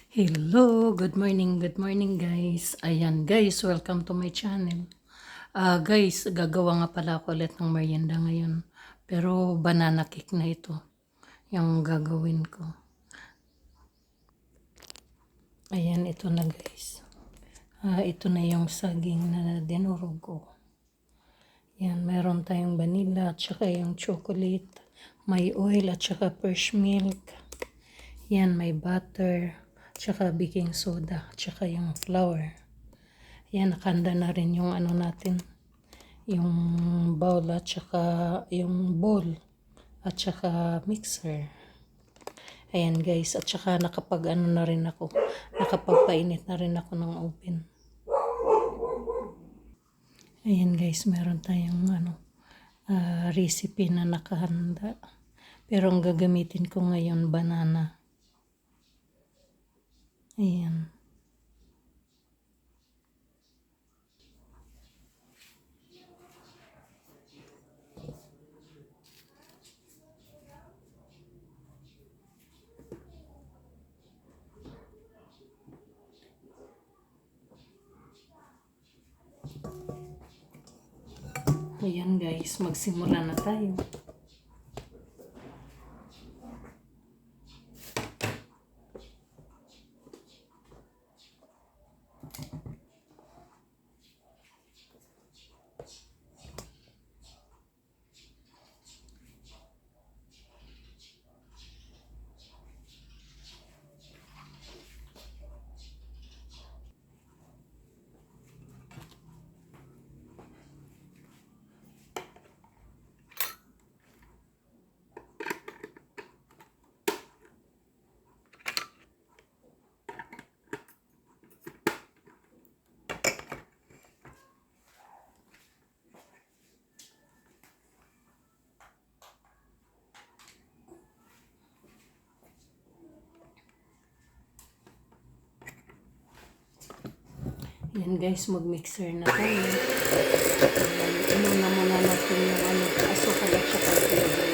Hello, good morning guys. Ayan guys, welcome to my channel. Guys, gagawa nga pala ako ulit ng merienda ngayon. Pero banana cake na ito, yung gagawin ko. Ayan, ito na guys. Ito na yung saging na dinurog ko. Yan, meron tayong vanilla at saka yung chocolate. May oil at saka fresh milk. Yan, may butter, tsaka baking soda, tsaka yung flour. Yan, nakanda na rin yung ano natin, yung bowl at saka yung bowl at saka mixer. Ayan guys, at saka nakapag ano na rin ako, nakapagpainit na rin ako ng oven. Ayan guys, meron tayong recipe na nakahanda. Pero ang gagamitin ko ngayon, banana. Ayan. Ayan guys, magsimula na tayo. Ayan guys, mag-mixer na tayo. Inuna muna natin yung asukal at saka flavor.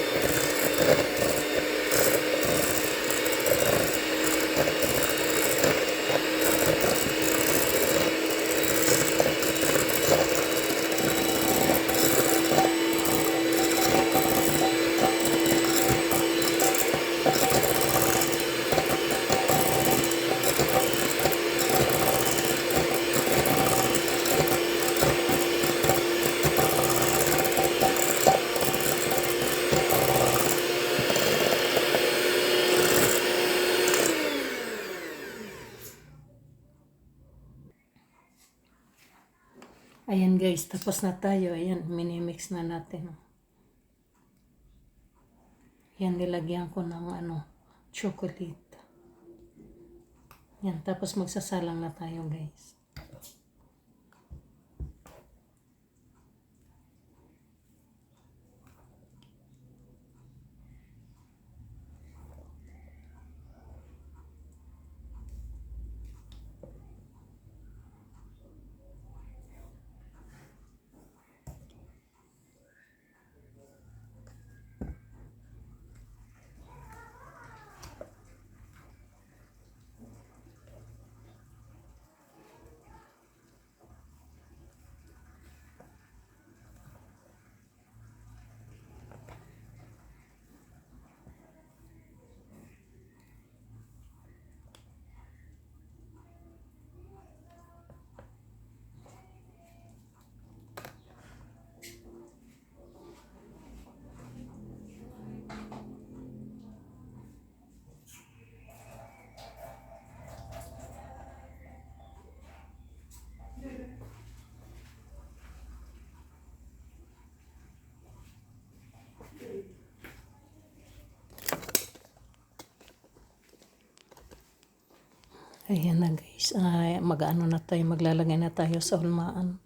Ayan guys, tapos na tayo. Ayan, minimix na natin. Ayan, nilagyan ko ng chocolate. Ayan, tapos magsasalang na tayo guys. Ayan na guys, mag-ano na tayo, maglalagay na tayo sa hulmaan.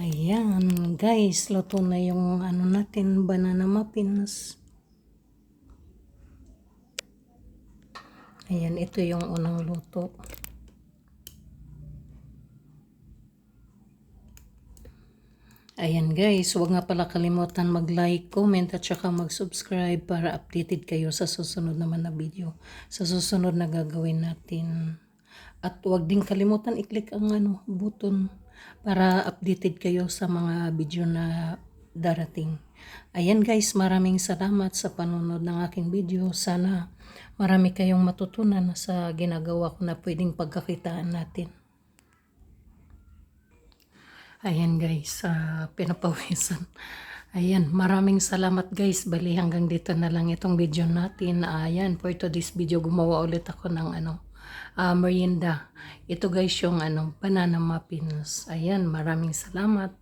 Ayan, guys, luto na yung ano natin, banana muffins. Ayan, ito yung unang luto. Ayan guys, huwag nga pala kalimutan mag-like, comment at saka mag-subscribe para updated kayo sa susunod naman na video. Sa susunod na gagawin natin. At huwag din kalimutan i-click ang button para updated kayo sa mga video na darating. Ayan guys, maraming salamat sa panonood ng aking video. Sana marami kayong matutunan sa ginagawa ko na pwedeng pagkakitaan natin. Ayan guys, pinapawisan. Ayan, maraming salamat guys. Bali hanggang dito na lang itong video natin. Ayan, for today's video gumawa ulit ako ng merienda. Ito guys yung banana muffins. Ayan, maraming salamat.